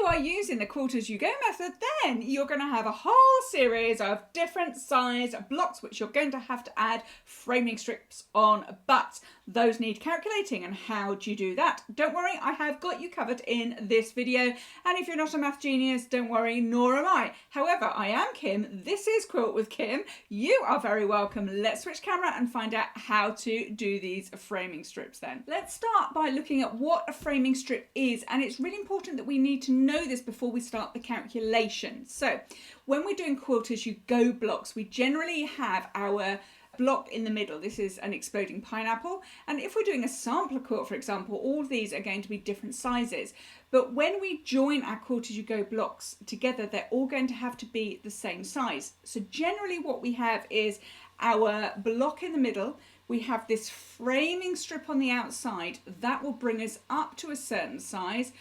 you are using the Quilt as you go method, then you're going to have a whole series of different size blocks which you're going to have to add framing strips on, but those need calculating. And how do you do that? Don't worry, I have got you covered in this video, and if you're not a math genius, don't worry, nor am I. However, I am Kim, this is Quilt with Kim, you are very welcome. Let's switch camera and find out how to do these framing strips then. Let's start by looking at what a framing strip is, and it's really important that we need to know this before we start the calculation. So when we're doing Quilt as you go blocks, we generally have our block in the middle. This is an exploding pineapple, and if we're doing a sampler quilt, for example, all of these are going to be different sizes, but when we join our Quilt as you go blocks together, they're all going to have to be the same size. So generally what we have is our block in the middle, we have this framing strip on the outside that will bring us up to a certain size.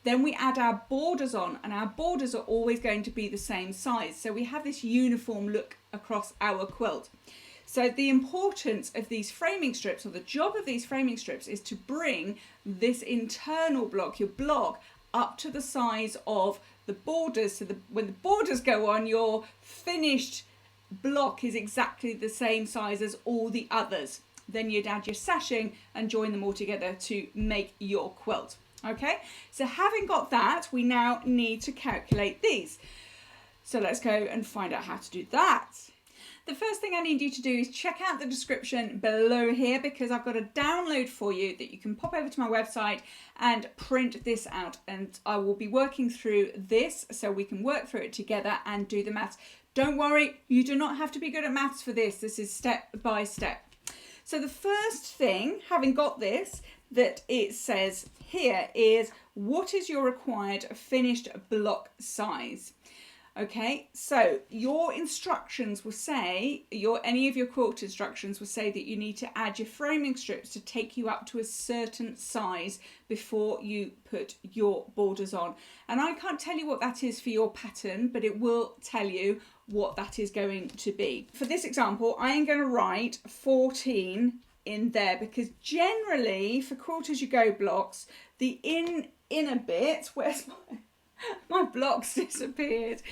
Then we add our borders on, and our borders are always going to be the same size, so we have this uniform look across our quilt. So the importance of these framing strips, or the job of these framing strips, is to bring this internal block, your block, up to the size of the borders, so when the borders go on, your finished block is exactly the same size as all the others. Then you'd add your sashing and join them all together to make your quilt. Okay, so having got that, we now need to calculate these. So let's go and find out how to do that. The first thing I need you to do is check out the description below here, because I've got a download for you that you can pop over to my website and print this out, and I will be working through this so we can work through it together and do the maths. Don't worry, you do not have to be good at maths for this. This is step by step. So the first thing, having got this, that it says here is, what is your required finished block size? Okay, so your instructions will say, any of your quilt instructions will say that you need to add your framing strips to take you up to a certain size before you put your borders on. And I can't tell you what that is for your pattern, but it will tell you what that is going to be. For this example, I am going to write 14 in there, because generally for Quilt as you go blocks, the inner bit, where's my blocks disappeared.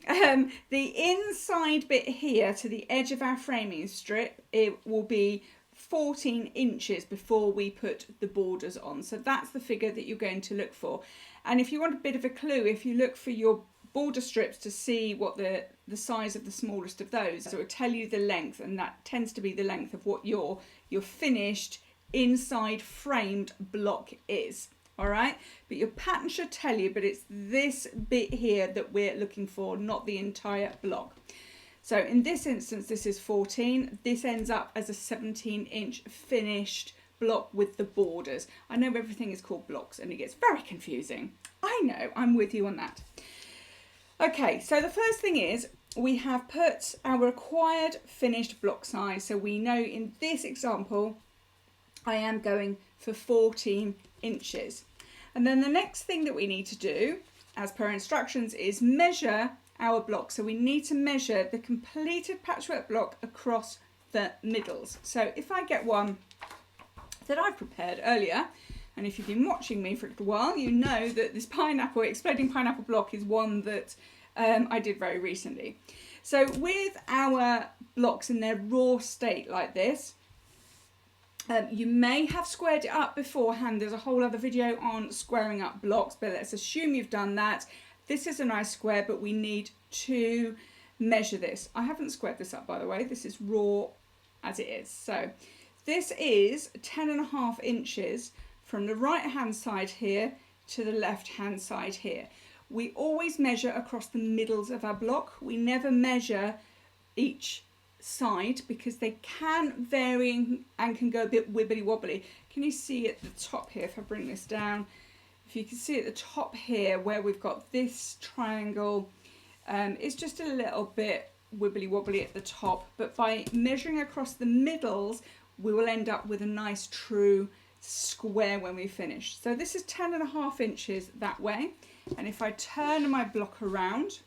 The inside bit here to the edge of our framing strip, it will be 14 inches before we put the borders on. So that's the figure that you're going to look for. And if you want a bit of a clue, if you look for your border strips to see what the size of the smallest of those, so it will tell you the length, and that tends to be the length of what your finished inside framed block is. All right, but your pattern should tell you, but it's this bit here that we're looking for, not the entire block. So in this instance, this is 14. This ends up as a 17-inch finished block with the borders. I know everything is called blocks and it gets very confusing. I know, I'm with you on that. Okay, so the first thing is, we have put our required finished block size. So we know in this example, I am going for 14 inches. And then the next thing that we need to do, as per instructions, is measure our block. So we need to measure the completed patchwork block across the middles. So if I get one that I've prepared earlier, and if you've been watching me for a little while, you know that this exploding pineapple block is one that I did very recently. So with our blocks in their raw state like this, you may have squared it up beforehand. There's a whole other video on squaring up blocks, but let's assume you've done that. This is a nice square, but we need to measure this. I haven't squared this up, by the way. This is raw as it is. So this is 10.5 inches from the right hand side here to the left hand side here. We always measure across the middles of our block. We never measure each side, because they can vary and can go a bit wibbly wobbly. Can you see at the top here, if I bring this down, if you can see at the top here where we've got this triangle, it's just a little bit wibbly wobbly at the top, but by measuring across the middles we will end up with a nice true square when we finish. So this is 10.5 inches that way, and if I turn my block around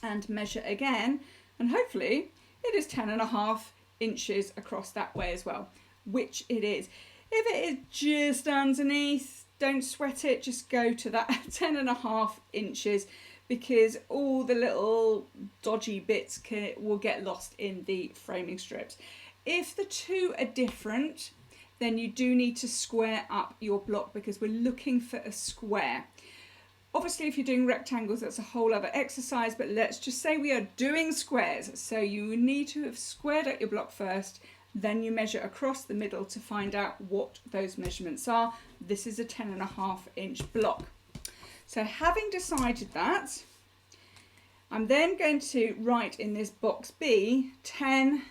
and measure again, and hopefully it is 10.5 inches across that way as well, which it is. If it is just underneath, don't sweat it, just go to that 10.5 inches, because all the little dodgy bits will get lost in the framing strips. If the two are different, then you do need to square up your block, because we're looking for a square. Obviously, if you're doing rectangles, that's a whole other exercise, but let's just say we are doing squares. So you need to have squared out your block first, then you measure across the middle to find out what those measurements are. This is a 10.5 inch block. So having decided that, I'm then going to write in this box B 10.5,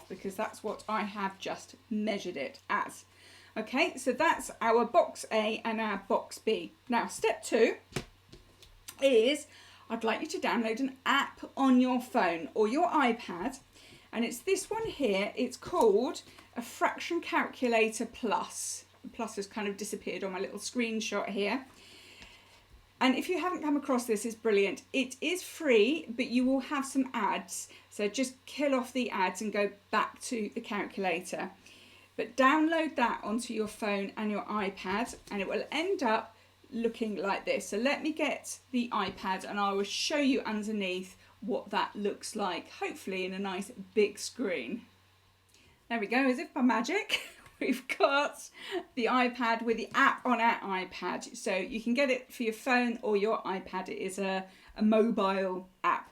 because that's what I have just measured it as. Okay, so that's our box A and our box B. Now, step 2 is I'd like you to download an app on your phone or your iPad, and it's this one here. It's called a Fraction Calculator Plus. The plus has kind of disappeared on my little screenshot here. And if you haven't come across this, it's brilliant. It is free, but you will have some ads. So just kill off the ads and go back to the calculator. But download that onto your phone and your iPad, and it will end up looking like this. So let me get the iPad and I will show you underneath what that looks like, hopefully in a nice big screen. There we go, as if by magic. We've got the iPad with the app on our iPad. So you can get it for your phone or your iPad. It is a mobile app.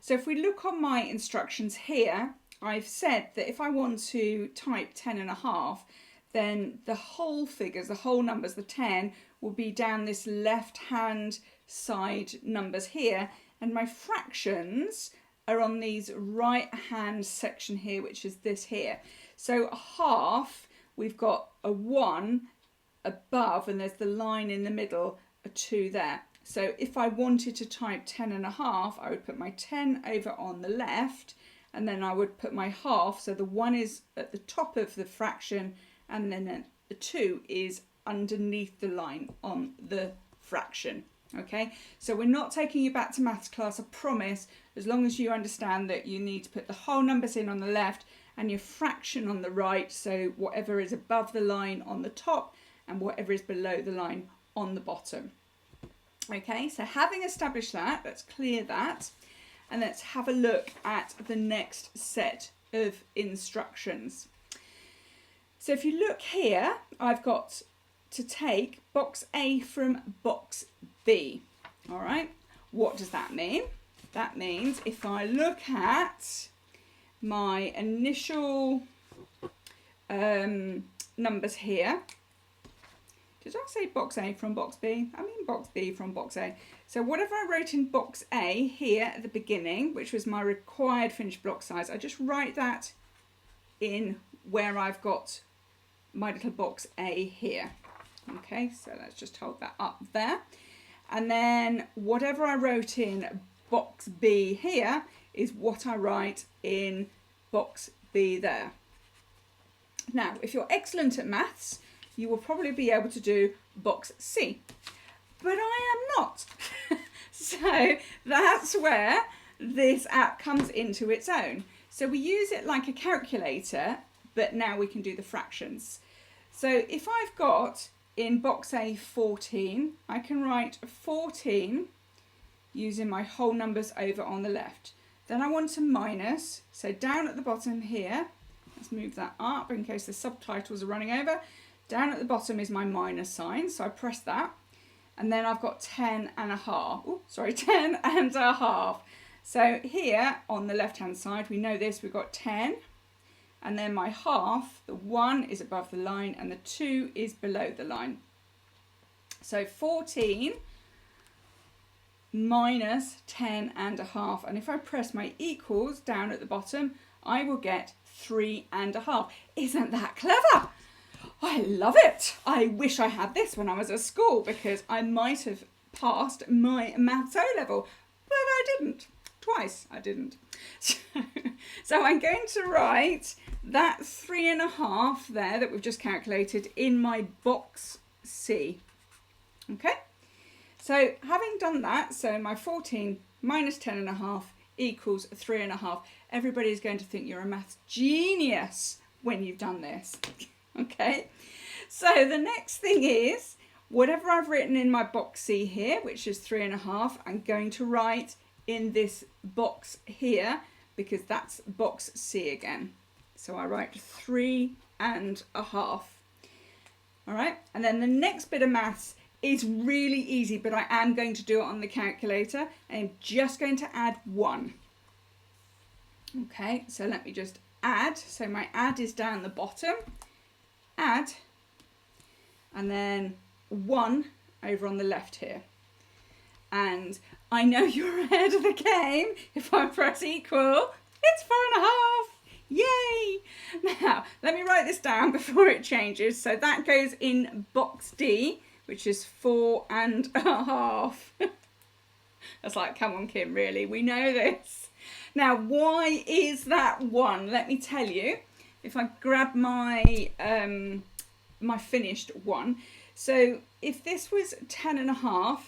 So if we look on my instructions here, I've said that if I want to type 10.5, then the whole figures, the whole numbers, the 10, will be down this left-hand side numbers here, and my fractions are on these right-hand section here, which is this here. So a half, we've got a 1 above, and there's the line in the middle, a 2 there. So if I wanted to type 10.5, I would put my 10 over on the left, and then I would put my half, so the 1 is at the top of the fraction, and then the 2 is underneath the line on the fraction. Okay, so we're not taking you back to maths class, I promise, as long as you understand that you need to put the whole numbers in on the left and your fraction on the right, so whatever is above the line on the top and whatever is below the line on the bottom. Okay, so having established that, let's clear that. And let's have a look at the next set of instructions. So if you look here, I've got to take box A from box B. All right, what does that mean? That means if I look at my initial numbers here, did I say box A from box B? I mean box B from box A. So whatever I wrote in box A here at the beginning, which was my required finished block size, I just write that in where I've got my little box A here. Okay, so let's just hold that up there. And then whatever I wrote in box B here is what I write in box B there. Now, if you're excellent at maths, you will probably be able to do box C, but I am not. So that's where this app comes into its own. So we use it like a calculator, but now we can do the fractions. So if I've got in box A 14, I can write 14 using my whole numbers over on the left. Then I want to minus, so down at the bottom here, let's move that up in case the subtitles are running over. Down at the bottom is my minus sign, so I press that. And then I've got 10.5. Oh, sorry, 10.5. So here on the left-hand side, we know this, we've got 10. And then my half, the 1 is above the line and the 2 is below the line. So 14 minus 10.5. And if I press my equals down at the bottom, I will get 3.5. Isn't that clever? I love it. I wish I had this when I was at school, because I might have passed my maths O-level, but I didn't. Twice I didn't. So I'm going to write that 3.5 there that we've just calculated in my box C. Okay, so having done that, so my 14 minus 10.5 equals 3.5. Everybody's going to think you're a maths genius when you've done this. Okay, So the next thing is, whatever I've written in my box C here, which is 3.5, I'm going to write in this box here, because that's box C again. So I write 3.5. All right, and then the next bit of maths is really easy, but I am going to do it on the calculator. I'm just going to add 1. Okay, so let me just add. So my add is down the bottom, add, and then 1 over on the left here. And I know you're ahead of the game. If I press equal, it's 4.5. Yay! Now, let me write this down before it changes. So that goes in box D, which is 4.5. That's like, come on, Kim, really? We know this. Now, why is that 1? Let me tell you. If I grab my my finished one. So if this was 10.5,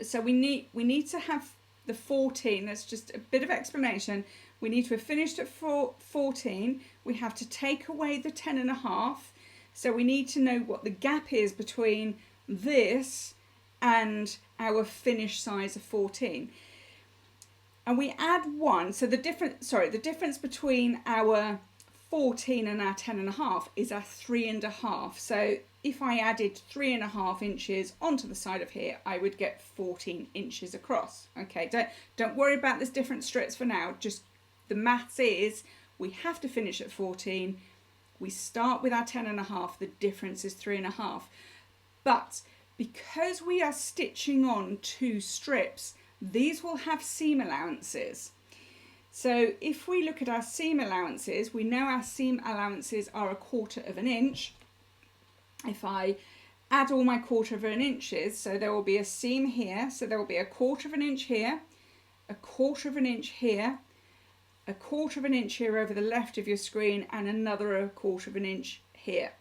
so we need to have the 14. That's just a bit of explanation. We need to have finished at 14. We have to take away the 10.5. So we need to know what the gap is between this and our finished size of 14. And we add 1. So the difference between our 14 and our 10.5 is our 3.5. So if I added 3.5 inches onto the side of here, I would get 14 inches across. Okay, don't worry about this different strips for now. Just the maths is we have to finish at 14. We start with our 10.5. The difference is 3.5. But because we are stitching on 2 strips, these will have seam allowances. So if we look at our seam allowances, we know our seam allowances are 1/4 inch. If I add all my 1/4 inches, so there will be a seam here, so there will be 1/4 inch here, 1/4 inch here, 1/4 inch here over the left of your screen, and another 1/4 inch here.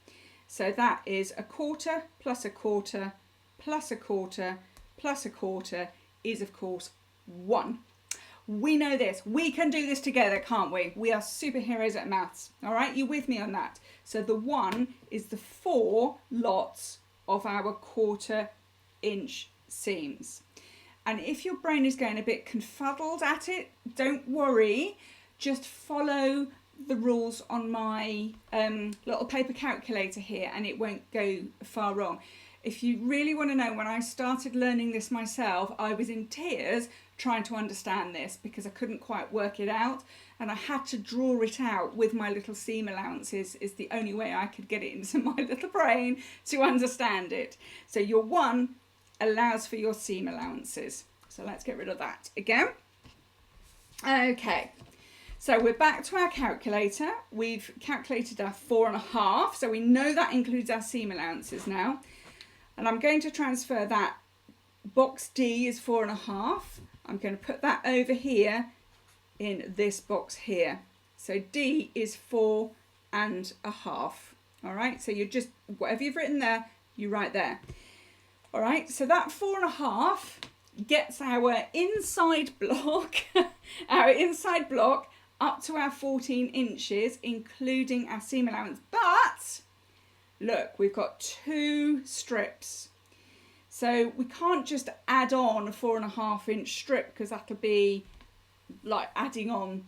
So that is 1/4 plus 1/4 plus 1/4 plus 1/4 is of course 1. We know this. We can do this together, can't we? We are superheroes at maths. All right, you with me on that? So the 1 is the 4 lots of our 1/4 inch seams. And if your brain is going a bit confuddled at it, don't worry. Just follow the rules on my little paper calculator here and it won't go far wrong. If you really want to know, when I started learning this myself, I was in tears trying to understand this because I couldn't quite work it out, and I had to draw it out with my little seam allowances. Is the only way I could get it into my little brain to understand it. So your 1 allows for your seam allowances. So let's get rid of that again. Okay, so we're back to our calculator. We've calculated our 4.5, so we know that includes our seam allowances now. And I'm going to transfer that. Box D is 4.5. I'm going to put that over here in this box here. So D is 4.5. All right, so you just, whatever you've written there, you write there. All right, so that 4.5 gets our inside block, up to our 14 inches, including our seam allowance. But look, we've got 2 strips. So we can't just add on a 4.5 inch strip because that'll be like adding on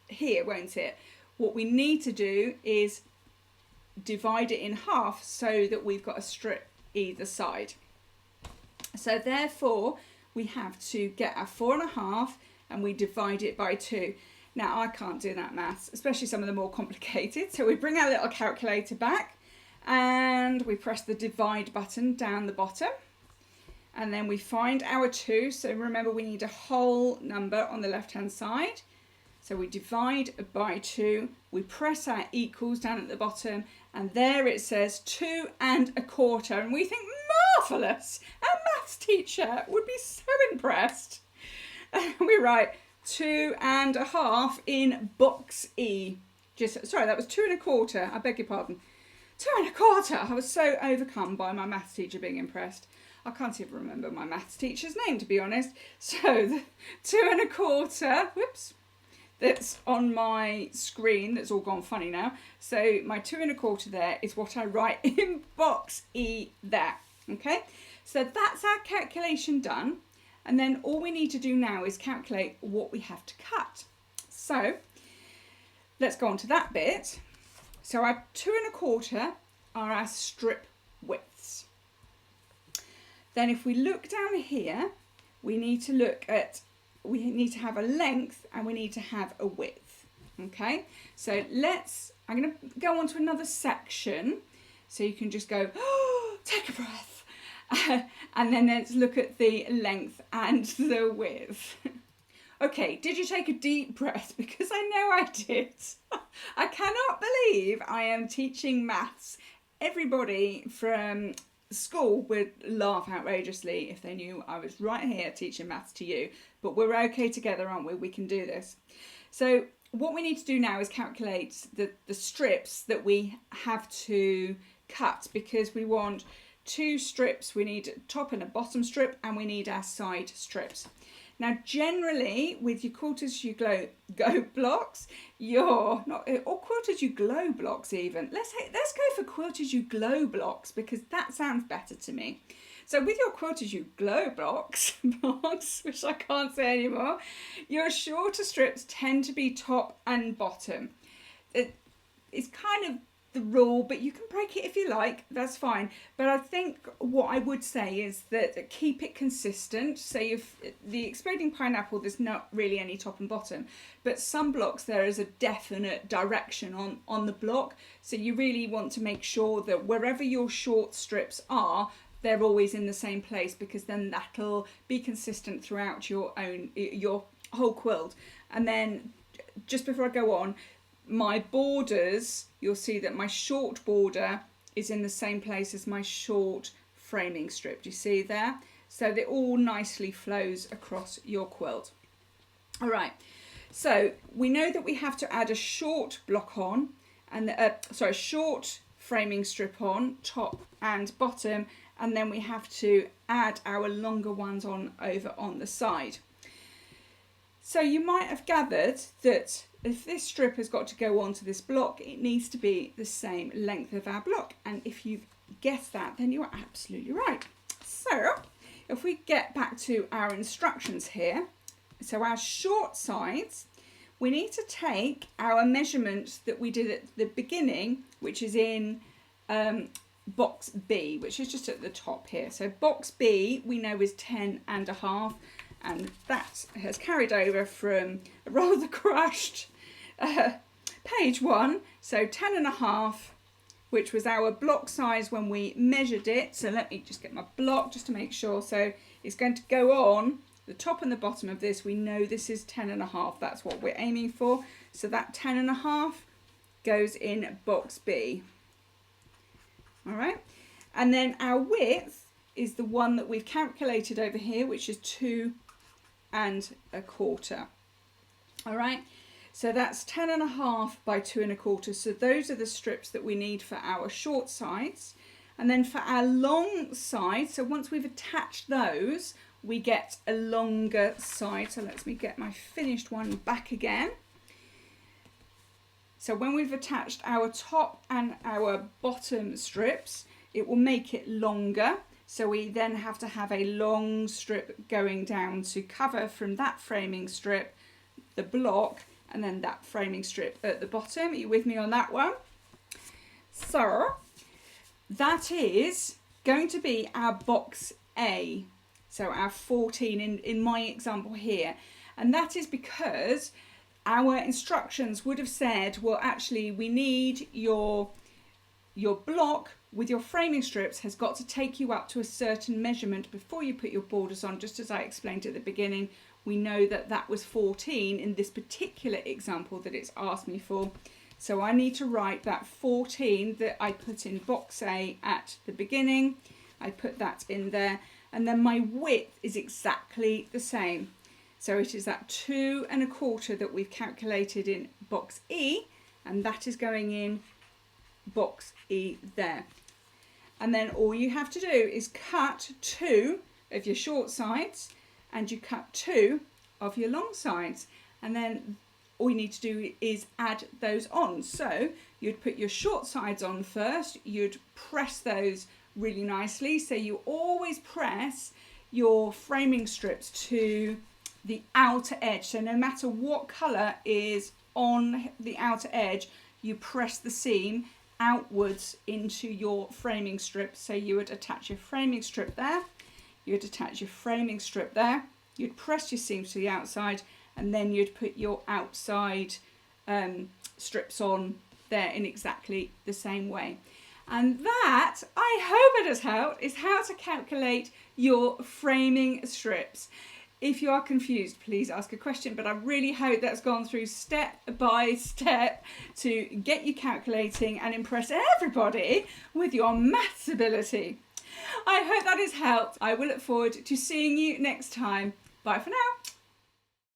here, won't it? What we need to do is divide it in half so that we've got a strip either side. So therefore we have to get our 4.5 and we divide it by 2. Now I can't do that maths, especially some of the more complicated. So we bring our little calculator back and we press the divide button down the bottom. And then we find our 2. So remember, we need a whole number on the left hand side. So we divide by 2. We press our equals down at the bottom. And there it says 2.25. And we think, marvellous! Our maths teacher would be so impressed. And we write 2.5 in box E. Sorry, that was 2.25. I beg your pardon. 2.25. I was so overcome by my maths teacher being impressed. I can't even remember my maths teacher's name, to be honest. So the 2.25, whoops, that's on my screen that's all gone funny now. So my 2 1/4 there is what I write in box E there. Okay, so that's our calculation done. And then all we need to do now is calculate what we have to cut. So let's go on to that bit. So our 2 1/4 are our strip widths. Then if we look down here, we need to we have a length and we need to have a width. Okay, so I'm going to go on to another section so you can just go, oh, take a breath. And then let's look at the length and the width. Okay, did you take a deep breath? Because I know I did. I cannot believe I am teaching maths. Everybody from school would laugh outrageously if they knew I was right here teaching maths to you. But we're okay together, aren't we? We can do this. So what we need to do now is calculate the strips that we have to cut, because we want 2 strips. We need a top and a bottom strip, and we need our side strips. Now, generally, with your quilt as you go blocks, or quilt as you glow blocks even. Let's go for quilt as you glow blocks, because that sounds better to me. So with your quilt as you glow blocks, which I can't say anymore, your shorter strips tend to be top and bottom. It's kind of the rule, but you can break it if you like, that's fine. But I think what I would say is that keep it consistent. So if the exploding pineapple, there's not really any top and bottom, but some blocks there is a definite direction on the block. So you really want to make sure that wherever your short strips are, they're always in the same place, because then that'll be consistent throughout your whole quilt. And then just before I go on, my borders, you'll see that my short border is in the same place as my short framing strip. Do you see there? So it all nicely flows across your quilt. All right, so we know that we have to add a short block on, and short framing strip on top and bottom, and then we have to add our longer ones on over on the side. So you might have gathered that if this strip has got to go onto this block, it needs to be the same length of our block. And if you've guessed that, then you are absolutely right. So if we get back to our instructions here, so our short sides, we need to take our measurement that we did at the beginning, which is in box B, which is just at the top here. So box B we know is 10.5. And that has carried over from a rather crushed page 1. So 10.5, which was our block size when we measured it. So let me just get my block just to make sure. So it's going to go on the top and the bottom of this. We know this is 10.5. That's what we're aiming for. So that 10.5 goes in box B. All right. And then our width is the one that we've calculated over here, which is 2 1/4. All right, so that's 10.5 by 2 1/4. So those are the strips that we need for our short sides. And then for our long sides, so once we've attached those, we get a longer side. So let me get my finished one back again. So when we've attached our top and our bottom strips, it will make it longer. So we then have to have a long strip going down to cover from that framing strip, the block, and then that framing strip at the bottom. Are you with me on that one? So that is going to be our box A. So our 14 in my example here. And that is because our instructions would have said, well, actually we need your block with your framing strips has got to take you up to a certain measurement before you put your borders on. Just as I explained at the beginning, we know that that was 14 in this particular example that it's asked me for. So I need to write that 14 that I put in box A at the beginning. I put that in there, and then my width is exactly the same. So it is that 2 1/4 that we've calculated in box E, and that is going in box E there. And then all you have to do is cut 2 of your short sides and you cut 2 of your long sides, and then all you need to do is add those on. So you'd put your short sides on first, you'd press those really nicely. So you always press your framing strips to the outer edge. So no matter what colour is on the outer edge, you press the seam outwards into your framing strip. So you would attach your framing strip there, you'd attach your framing strip there, you'd press your seams to the outside, and then you'd put your outside strips on there in exactly the same way. And that, I hope it has helped, is how to calculate your framing strips. If you are confused, please ask a question, but I really hope that's gone through step by step to get you calculating and impress everybody with your maths ability. I hope that has helped. I will look forward to seeing you next time. Bye for now.